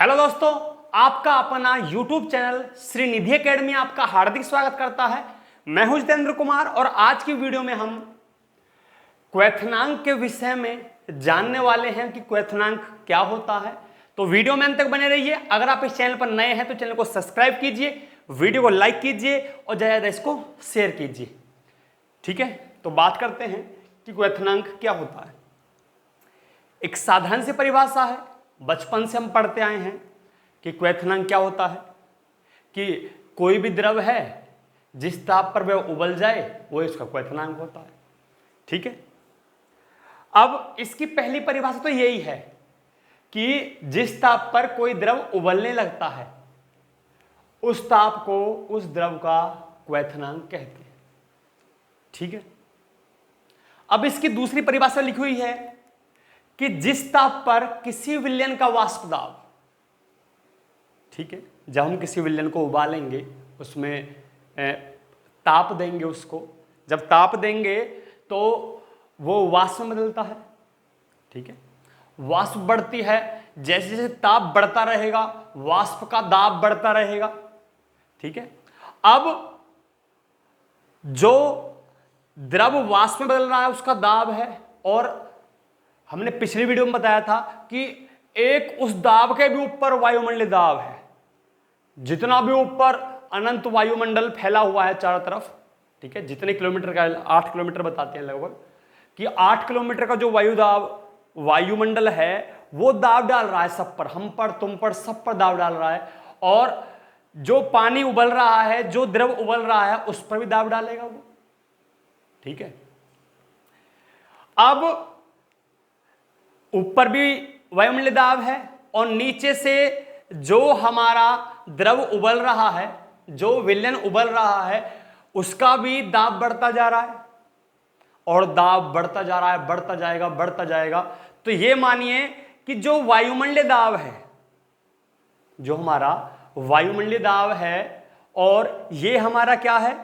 Hello दोस्तों, आपका अपना YouTube चैनल श्री निधि एकेडमी आपका हार्दिक स्वागत करता है। मैं हूं जितेंद्र कुमार और आज की वीडियो में हम क्वथनांक के विषय में जानने वाले हैं कि क्वथनांक क्या होता है। तो वीडियो में अंत तक बने रहिए। अगर आप इस चैनल पर नए हैं तो चैनल को सब्सक्राइब कीजिए, वीडियो को लाइक कीजिए और ज़्यादा ज़्यादा इसको शेयर कीजिए। ठीक है, तो बात करते हैं कि क्वथनांक क्या होता है। एक साधारण सी परिभाषा है, बचपन से हम पढ़ते आए हैं कि क्वथनांक क्या होता है कि कोई भी द्रव है जिस ताप पर वह उबल जाए वो इसका क्वथनांक होता है। ठीक है, अब इसकी पहली परिभाषा तो यही है कि जिस ताप पर कोई द्रव उबलने लगता है उस ताप को उस द्रव का क्वथनांक कहते हैं। ठीक है, अब इसकी दूसरी परिभाषा लिखी हुई है कि जिस ताप पर किसी विलयन का वाष्प दाब, ठीक है, जब हम किसी विलयन को उबालेंगे उसमें ताप देंगे, उसको जब ताप देंगे तो वो वाष्प में बदलता है। ठीक है, वाष्प बढ़ती है, जैसे जैसे ताप बढ़ता रहेगा वाष्प का दाब बढ़ता रहेगा। ठीक है, अब जो द्रव वाष्प में बदल रहा है उसका दाब है, और हमने पिछली वीडियो में बताया था कि एक उस दाब के भी ऊपर वायुमंडलीय दाब है। जितना भी ऊपर अनंत वायुमंडल फैला हुआ है चारों तरफ, ठीक है, जितने किलोमीटर का, 8 किलोमीटर बताते हैं लगभग, कि 8 किलोमीटर का जो वायुमंडल है वो दाब डाल रहा है सब पर, हम पर, तुम पर, सब पर दाब डाल रहा है। और जो पानी उबल रहा है, जो द्रव उबल रहा है उस पर भी दाब डालेगा वो। ठीक है, अब ऊपर भी वायुमंडलीय दाब है और नीचे से जो हमारा द्रव उबल रहा है, जो विलयन उबल रहा है, उसका भी दाब बढ़ता जा रहा है और दाब बढ़ता जा रहा है, बढ़ता जाएगा, बढ़ता जाएगा। तो ये मानिए कि जो वायुमंडलीय दाब है, जो हमारा वायुमंडलीय दाब है, और ये हमारा क्या है,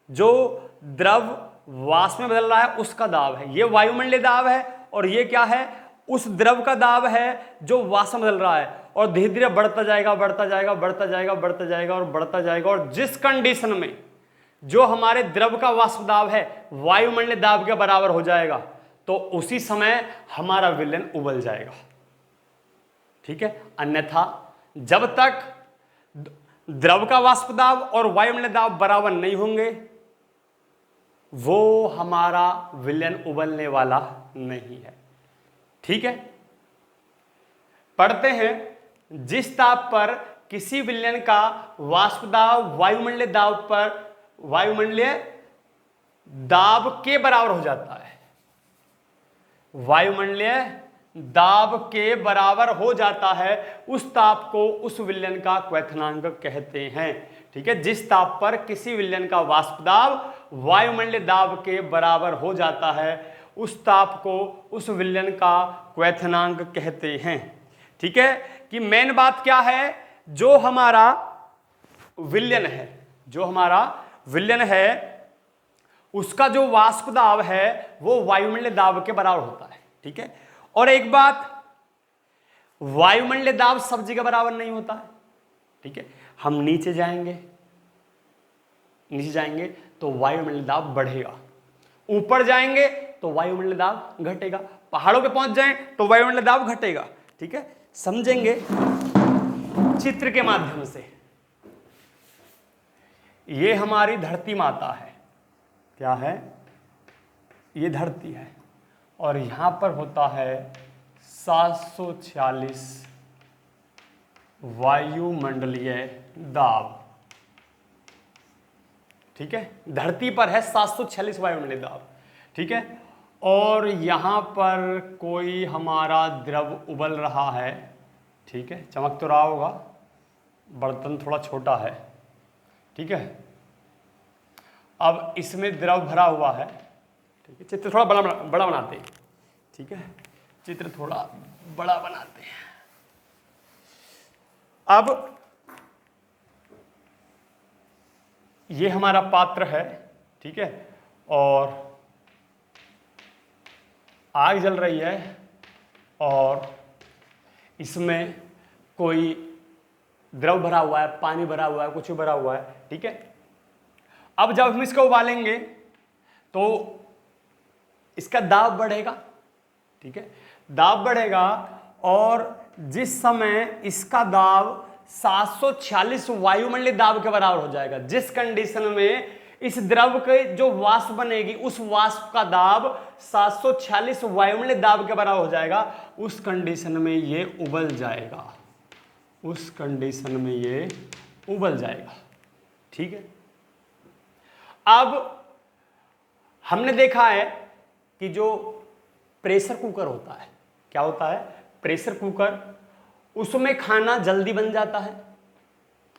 जो द्रव वाष्प में बदल रहा है उसका दाब है। ये वायुमंडलीय दाब है और ये क्या है, उस द्रव का दाब है जो वाष्प में बदल रहा है, और धीरे धीरे बढ़ता जाएगा, बढ़ता जाएगा, बढ़ता जाएगा, बढ़ता जाएगा और बढ़ता जाएगा। और जिस कंडीशन में जो हमारे द्रव का वाष्प दाब है वायुमंडलीय दाब के बराबर हो जाएगा तो उसी समय हमारा विलयन उबल जाएगा। ठीक है, अन्यथा जब तक द्रव का वाष्प दाब और वायुमंडलीय दाब बराबर नहीं होंगे वो हमारा विलयन उबलने वाला नहीं है। ठीक है, पढ़ते हैं, जिस ताप पर किसी विलयन का वाष्प दाब वायुमंडलीय दाब के बराबर हो जाता है, वायुमंडलीय दाब के बराबर हो जाता है, उस ताप को उस विलयन का क्वथनांक कहते हैं। ठीक है, जिस ताप पर किसी विलयन का वाष्प दाब वायुमंडलीय दाब के बराबर हो जाता है उस ताप को उस विलयन का क्वथनांक कहते हैं। ठीक है, कि मेन बात क्या है, जो हमारा विलयन है उसका जो वाष्प दाब है वो वायुमंडलीय दाब के बराबर होता है। ठीक है, और एक बात, वायुमंडलीय दाब सब जगह बराबर नहीं होता है। ठीक है, हम नीचे जाएंगे तो वायुमंडलीय दाब बढ़ेगा, ऊपर जाएंगे तो वायुमंडलीय दाब घटेगा, पहाड़ों पे पहुंच जाएं तो वायुमंडलीय दाब घटेगा। ठीक है, समझेंगे चित्र के माध्यम से। ये हमारी धरती माता है, क्या है, ये धरती है, और यहां पर होता है 746 वायुमंडलीय दाब। ठीक है, धरती पर है 746 वायुमंडलीय दाब। ठीक है, और यहां पर कोई हमारा द्रव उबल रहा है। ठीक है, चमक तो रहा होगा, बर्तन थोड़ा छोटा है। ठीक है, अब इसमें द्रव भरा हुआ है। ठीक है, चित्र थोड़ा बड़ा बनाते हैं। ठीक है, चित्र थोड़ा बड़ा बनाते हैं। अब ये हमारा पात्र है। ठीक है, और आग जल रही है और इसमें कोई द्रव भरा हुआ है, पानी भरा हुआ है, कुछ भी भरा हुआ है, ठीक है। अब जब हम इसको उबालेंगे तो इसका दाब बढ़ेगा, ठीक है, दाब बढ़ेगा। और जिस समय इसका दाब 746 वायुमंडलीय दाब के बराबर हो जाएगा, जिस कंडीशन में इस द्रव के जो वाष्प बनेगी उस वाष्प का दाब 746 वायुमंडलीय दाब के बराबर हो जाएगा, उस कंडीशन में ये उबल जाएगा, उस कंडीशन में ये उबल जाएगा, ठीक है। अब हमने देखा है कि जो प्रेशर कुकर होता है, क्या होता है, प्रेशर कुकर, उसमें खाना जल्दी बन जाता है,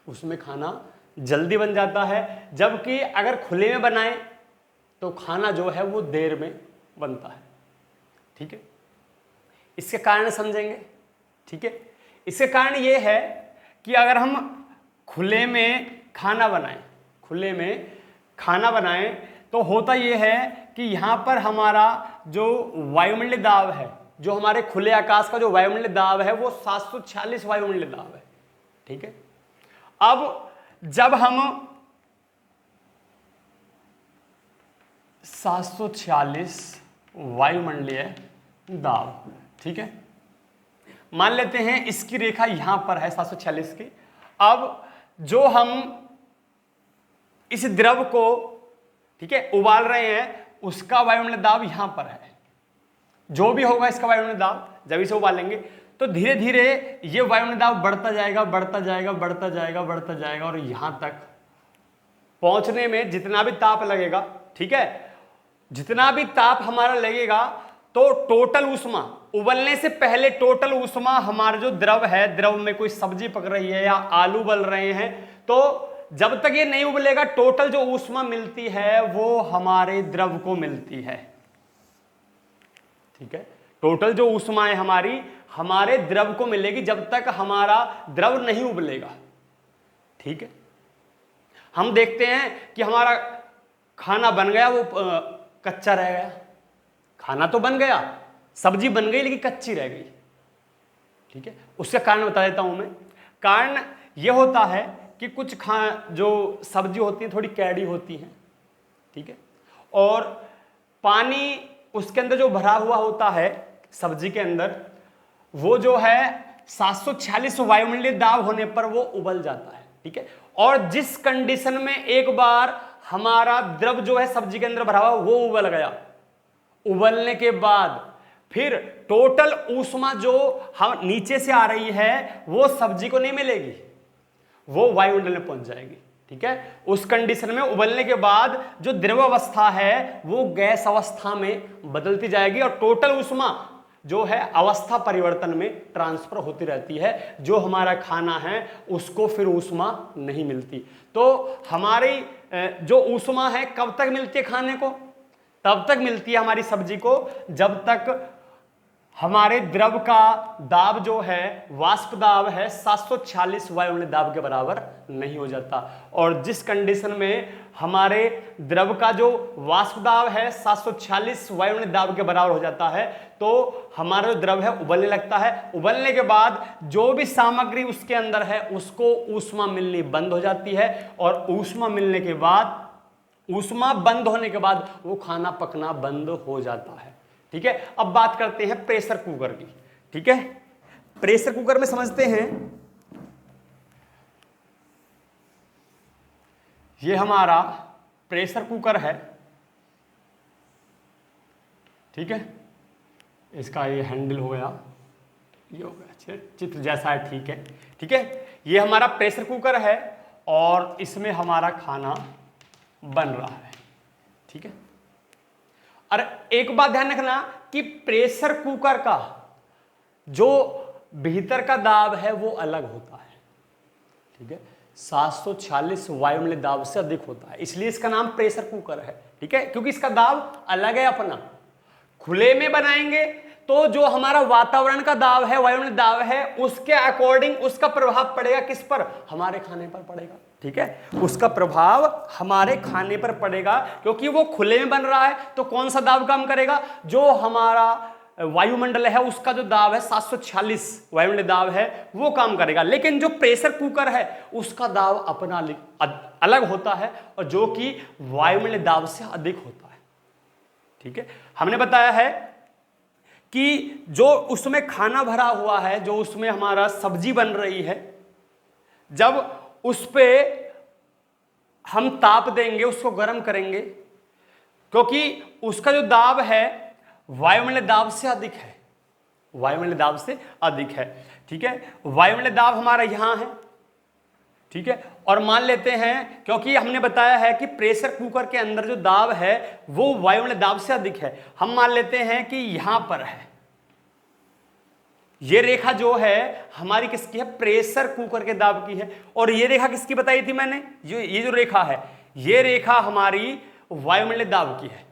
उसमें खाना जल्दी बन जाता है, जबकि अगर खुले में बनाएं तो खाना जो है वो देर में बनता है, ठीक है। इसके कारण समझेंगे, ठीक है। इसके कारण ये है कि अगर हम खुले में खाना बनाएं, खुले में खाना बनाएं तो होता ये है कि यहाँ पर हमारा जो वायुमंडलीय दाब है, जो हमारे खुले आकाश का जो वायुमंडलीय दाब है वो 746 वायुमंडलीय दाब है, ठीक है। अब जब हम 746 वायुमंडलीय दाब, ठीक है, मान लेते हैं इसकी रेखा यहां पर है 746 की। अब जो हम इस द्रव को, ठीक है, उबाल रहे हैं उसका वायुमंडलीय दाब यहां पर है, जो भी होगा इसका वायुमंडलीय दाब, जब इसे उबालेंगे तो धीरे धीरे ये वायुमंडलीय दाब बढ़ता जाएगा, बढ़ता जाएगा, बढ़ता जाएगा, बढ़ता जाएगा, और यहां तक पहुंचने में जितना भी ताप लगेगा, ठीक है, जितना भी ताप हमारा लगेगा तो टोटल ऊष्मा, उबलने से पहले टोटल ऊष्मा हमारा जो द्रव है, द्रव में कोई सब्जी पक रही है या आलू उबल रहे हैं, तो जब तक ये नहीं उबलेगा टोटल जो ऊष्मा मिलती है वो हमारे द्रव को मिलती है, ठीक है। टोटल जो ऊष्मा है हमारी हमारे द्रव को मिलेगी जब तक हमारा द्रव नहीं उबलेगा, ठीक है। हम देखते हैं कि हमारा खाना बन गया, वो कच्चा रह गया, खाना तो बन गया, सब्जी बन गई लेकिन कच्ची रह गई, ठीक है। उसका कारण बता देता हूं मैं। कारण यह होता है कि कुछ जो सब्जी होती है थोड़ी कैड़ी होती है, ठीक है, और पानी उसके अंदर जो भरा हुआ होता है सब्जी के अंदर, वो जो है 746 वायुमंडलीय दाब होने पर वो उबल जाता है, ठीक है। और जिस कंडीशन में एक बार हमारा द्रव जो है सब्जी के अंदर भरा हुआ वो उबल गया, उबलने के बाद फिर टोटल ऊष्मा जो हम नीचे से आ रही है वो सब्जी को नहीं मिलेगी, वो वायुमंडल में पहुंच जाएगी, ठीक है। उस कंडीशन में उबलने के बाद जो द्रव अवस्था है वो गैस अवस्था में बदलती जाएगी और टोटल ऊष्मा जो है अवस्था परिवर्तन में ट्रांसफर होती रहती है, जो हमारा खाना है उसको फिर ऊष्मा नहीं मिलती। तो हमारी जो ऊष्मा है कब तक मिलती है खाने को, तब तक मिलती है हमारी सब्जी को जब तक हमारे द्रव का दाब जो है, वाष्प दाब है, 746 वायुमंडलीय दाब के बराबर नहीं हो जाता। और जिस कंडीशन में हमारे द्रव का जो वाष्प दाब है 746 वायुमंडलीय दाब के बराबर हो जाता है तो हमारा जो द्रव है उबलने लगता है। उबलने के बाद जो भी सामग्री उसके अंदर है उसको ऊष्मा मिलनी बंद हो जाती है, और ऊष्मा मिलने के बाद, ऊष्मा बंद होने के बाद वो खाना पकना बंद हो जाता है, ठीक है। अब बात करते हैं प्रेशर कुकर की, ठीक है। प्रेशर कुकर में समझते हैं, ये हमारा प्रेशर कुकर है, ठीक है। इसका ये हैंडल हो गया, ये हो गया, चित्र जैसा है, ठीक है, ठीक है। ये हमारा प्रेशर कुकर है और इसमें हमारा खाना बन रहा है, ठीक है। और एक बात ध्यान रखना कि प्रेशर कुकर का जो भीतर का दाब है वो अलग होता है, ठीक है। 746 वायुमंडलीय दाब से अधिक होता है, इसलिए इसका नाम प्रेशर कुकर है, ठीक है, क्योंकि इसका दाब अलग है अपना। खुले में बनाएंगे तो जो हमारा वातावरण का दाब है, वायुमंडलीय दाब है, उसके अकॉर्डिंग उसका प्रभाव पड़ेगा किस पर, हमारे खाने पर पड़ेगा, ठीक है। उसका प्रभाव हमारे खाने पर पड़ेगा, क्योंकि वो खुले में बन रहा है तो कौन सा दाब काम करेगा, जो हमारा वायुमंडल है उसका जो दाब है 746 वायुमंडलीय दाब है वो काम करेगा। लेकिन जो प्रेशर कुकर है उसका दाब अपना अलग होता है और जो कि वायुमंडलीय दाब से अधिक होता है। ठीक है, हमने बताया है कि जो उसमें खाना भरा हुआ है, जो उसमें हमारा सब्जी बन रही है, जब उस पे हम ताप देंगे, उसको गर्म करेंगे, क्योंकि उसका जो दाब है वायुमंडलीय दाब से अधिक है, वायुमंडलीय दाब से अधिक है। ठीक है, वायुमंडलीय दाब हमारा यहां है। ठीक है, और मान लेते हैं, क्योंकि हमने बताया है कि प्रेशर कुकर के अंदर जो दाब है वो वायुमंडलीय दाब से अधिक है, हम मान लेते हैं कि यहां पर है, ये रेखा जो है हमारी किसकी है, प्रेशर कुकर के दाब की है। और ये रेखा किसकी बताई थी मैंने, ये जो रेखा है, ये रेखा हमारी वायुमंडलीय दाब की है।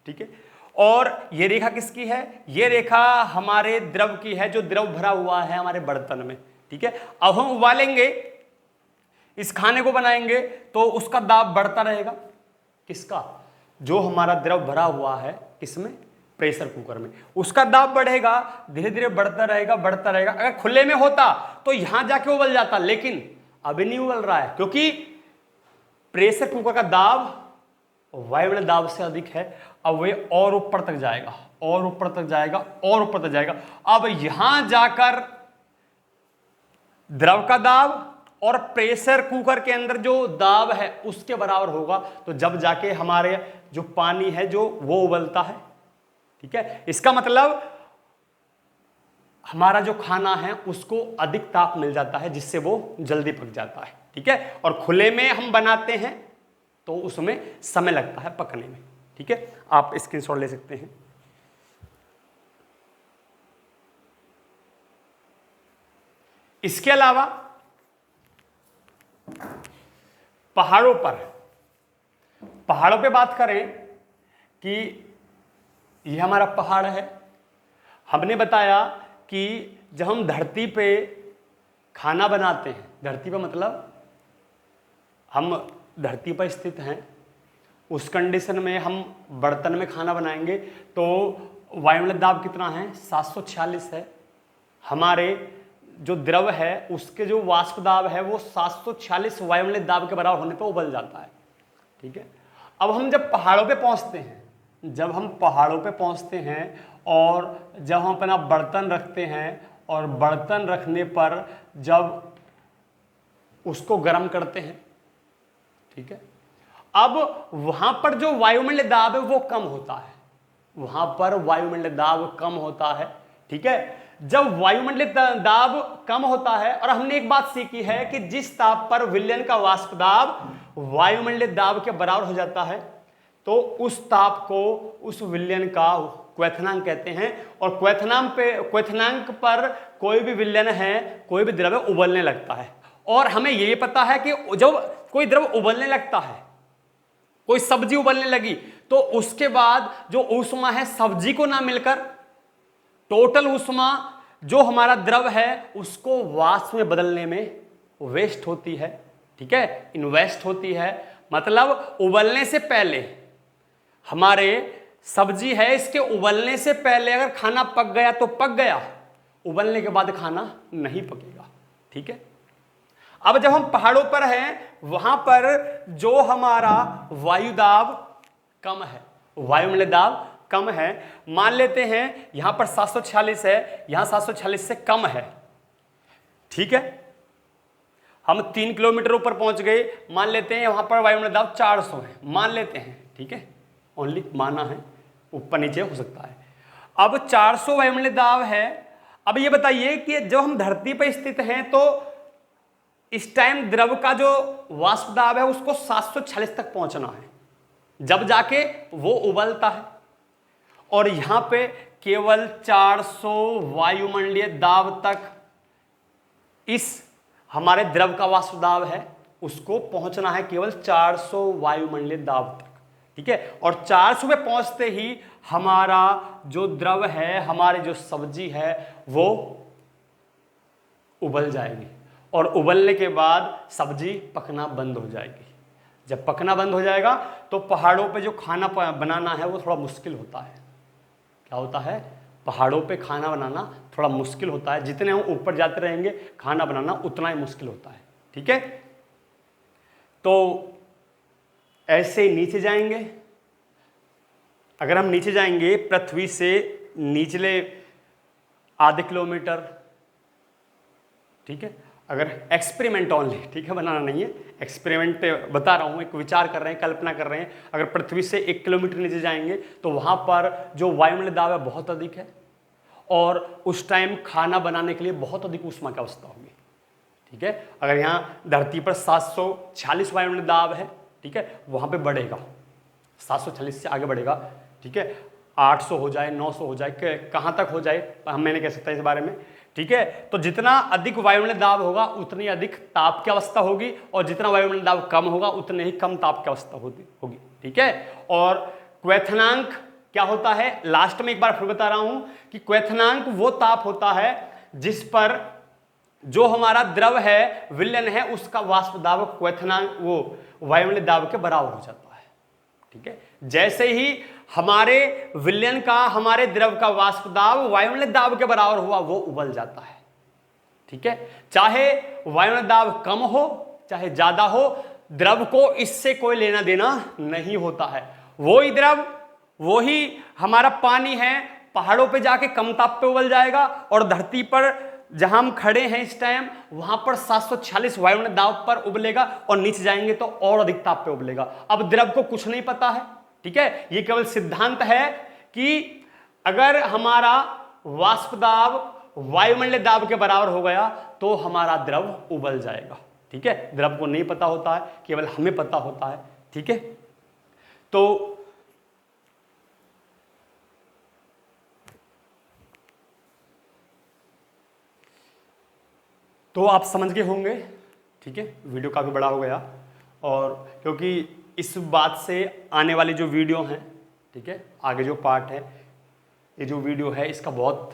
ठीक है, और ये रेखा किसकी है, ये रेखा हमारे द्रव की है, जो द्रव भरा हुआ है हमारे बर्तन में। ठीक है, अब हम उबालेंगे, इस खाने को बनाएंगे तो उसका दाब बढ़ता रहेगा, किसका, जो हमारा द्रव भरा हुआ है किसमें, प्रेशर कुकर में, उसका दाब बढ़ेगा, धीरे धीरे बढ़ता रहेगा बढ़ता रहेगा। अगर खुले में होता तो यहां जाके उबल जाता, लेकिन अभी नहीं उबल रहा है क्योंकि प्रेशर कुकर का दाब वायुमंडलीय दाब से अधिक है। अब वे और ऊपर तक जाएगा और ऊपर तक जाएगा और ऊपर तक जाएगा। अब यहां जाकर द्रव का दाब और प्रेशर कुकर के अंदर जो दाब है उसके बराबर होगा, तो जब जाके हमारे जो पानी है जो वो उबलता है। ठीक है, इसका मतलब हमारा जो खाना है उसको अधिक ताप मिल जाता है, जिससे वो जल्दी पक जाता है। ठीक है, और खुले में हम बनाते हैं तो उसमें समय लगता है पकने में। ठीक है, आप स्क्रीनशॉट ले सकते हैं। इसके अलावा पहाड़ों पे बात करें कि ये हमारा पहाड़ है। हमने बताया कि जब हम धरती पे खाना बनाते हैं, धरती पे मतलब हम धरती पर स्थित हैं, उस कंडीशन में हम बर्तन में खाना बनाएंगे तो वायुमंडलीय दाब कितना है, 746 है। हमारे जो द्रव है उसके जो वाष्प दाब है वो 746 वायुमंडलीय दाब के बराबर होने पर उबल जाता है। ठीक है, अब हम जब पहाड़ों पे पहुंचते हैं, और जब हम अपना बर्तन रखते हैं और बर्तन रखने पर जब उसको गर्म करते हैं, ठीक है, अब वहां पर जो वायुमंडलीय दाब है वो कम होता है, वहां पर वायुमंडलीय दाब कम होता है। ठीक है, जब वायुमंडलीय दाब कम होता है, और हमने एक बात सीखी है कि जिस ताप पर विलयन का वाष्प दाब वायुमंडलीय दाब के बराबर हो जाता है तो उस ताप को, उस विलयन का क्वथनांक कहते हैं। और क्वथनांक पर कोई भी विलयन है, कोई भी द्रव्य उबलने लगता है। और हमें ये पता है कि जब कोई द्रव उबलने लगता है, कोई सब्जी उबलने लगी, तो उसके बाद जो ऊष्मा है सब्जी को ना मिलकर टोटल ऊष्मा जो हमारा द्रव है उसको वाष्प में बदलने में वेस्ट होती है। ठीक है, इन्वेस्ट होती है। मतलब उबलने से पहले हमारे सब्जी है, इसके उबलने से पहले अगर खाना पक गया तो पक गया, उबलने के बाद खाना नहीं पकेगा। ठीक है, अब जब हम पहाड़ों पर हैं, वहां पर जो हमारा वायु दाब कम है, वायुमंडलीय दाब कम है, मान लेते हैं यहां पर 746 है, यहां 746 से कम है। ठीक है, हम 3 किलोमीटर ऊपर पहुंच गए, मान लेते हैं वहां पर वायुमंडलीय दाब 400 है, मान लेते हैं। ठीक है, ओनली माना है, ऊपर नीचे हो सकता है। अब 400 वायुमंडलीय दाब है। अब ये बताइए कि जब हम धरती पर स्थित हैं तो इस टाइम द्रव का जो वाष्प दाब है उसको 746 तक पहुंचना है, जब जाके वो उबलता है। और यहां पे केवल 400 वायुमंडलीय दाब तक इस हमारे द्रव का वाष्प दाब है उसको पहुंचना है, केवल 400 वायुमंडलीय दाब तक। ठीक है, और 400 पे पहुंचते ही हमारा जो द्रव है, हमारी जो सब्जी है वो उबल जाएगी, और उबलने के बाद सब्जी पकना बंद हो जाएगी। जब पकना बंद हो जाएगा तो पहाड़ों पे जो खाना बनाना है वो थोड़ा मुश्किल होता है। क्या होता है, पहाड़ों पे खाना बनाना थोड़ा मुश्किल होता है, जितने हम ऊपर जाते रहेंगे खाना बनाना उतना ही मुश्किल होता है। ठीक है, तो ऐसे नीचे जाएंगे। अगर हम नीचे जाएंगे पृथ्वी से निचले आधे किलोमीटर, ठीक है, अगर एक्सपेरिमेंट ओनली, ठीक है, बनाना नहीं है, एक्सपेरिमेंट बता रहा हूं, एक विचार कर रहे हैं, कल्पना कर रहे हैं। अगर पृथ्वी से 1 किलोमीटर नीचे जाएंगे तो वहां पर जो वायुमंडलीय दाब है बहुत अधिक है और उस टाइम खाना बनाने के लिए बहुत अधिक ऊष्मा की आवश्यकता होगी। ठीक है, अगर यहाँ धरती पर 746 वायुमंडलीय दाब है, ठीक है, वहां पे बढ़ेगा, 746 से आगे बढ़ेगा। ठीक है, 800 हो जाए, 900 हो जाए, कहाँ तक हो जाए हम नहीं कह सकता इस बारे में। ठीक है, तो जितना अधिक वायुमंडलीय दाब होगा उतनी अधिक ताप की अवस्था होगी और जितना वायुमंडलीय दाब कम होगा उतने ही कम ताप की अवस्था होगी। ठीक है, और क्वथनांक क्या होता है, लास्ट में एक बार फिर बता रहा हूं कि क्वथनांक वो ताप होता है जिस पर जो हमारा द्रव है, विलयन है, उसका वाष्प दाब क्वथनांक वो वायुमंडलीय दाब के बराबर हो जाता है। ठीक है, जैसे ही हमारे विलयन का, हमारे द्रव का वाष्प दाब वायुमंडलीय दाब के बराबर हुआ, वो उबल जाता है। ठीक है, चाहे वायुमंडलीय दाब कम हो चाहे ज्यादा हो, द्रव को इससे कोई लेना देना नहीं होता है। वही द्रव, वही हमारा पानी है, पहाड़ों पे जाके कम ताप पे उबल जाएगा और धरती पर जहां हम खड़े हैं इस टाइम वहां पर 746 वायुमंडलीय दाब पर उबलेगा और नीचे जाएंगे तो और अधिक ताप पे उबलेगा। अब द्रव को कुछ नहीं पता है। ठीक है, ये केवल सिद्धांत है कि अगर हमारा वाष्प दाब वायुमंडलीय दाब के बराबर हो गया तो हमारा द्रव उबल जाएगा। ठीक है, द्रव को नहीं पता होता है, केवल हमें पता होता है। ठीक है, तो आप समझ गए होंगे। ठीक है, वीडियो काफ़ी बड़ा हो गया और क्योंकि इस बात से आने वाली जो वीडियो हैं, ठीक है, आगे जो पार्ट है, ये जो वीडियो है इसका बहुत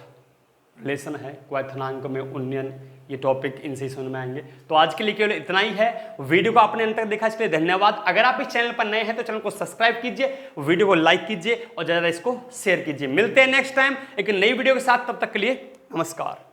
रिलेशन है क्वथनांक में उन्नयन, ये टॉपिक इनसे समझ में आएंगे। तो आज के लिए केवल इतना ही है। वीडियो को आपने अंत तक देखा इसके लिए धन्यवाद। अगर आप इस चैनल पर नए हैं तो चैनल को सब्सक्राइब कीजिए, वीडियो को लाइक कीजिए और ज़्यादा इसको शेयर कीजिए। मिलते हैं नेक्स्ट टाइम एक नई वीडियो के साथ, तब तक के लिए नमस्कार।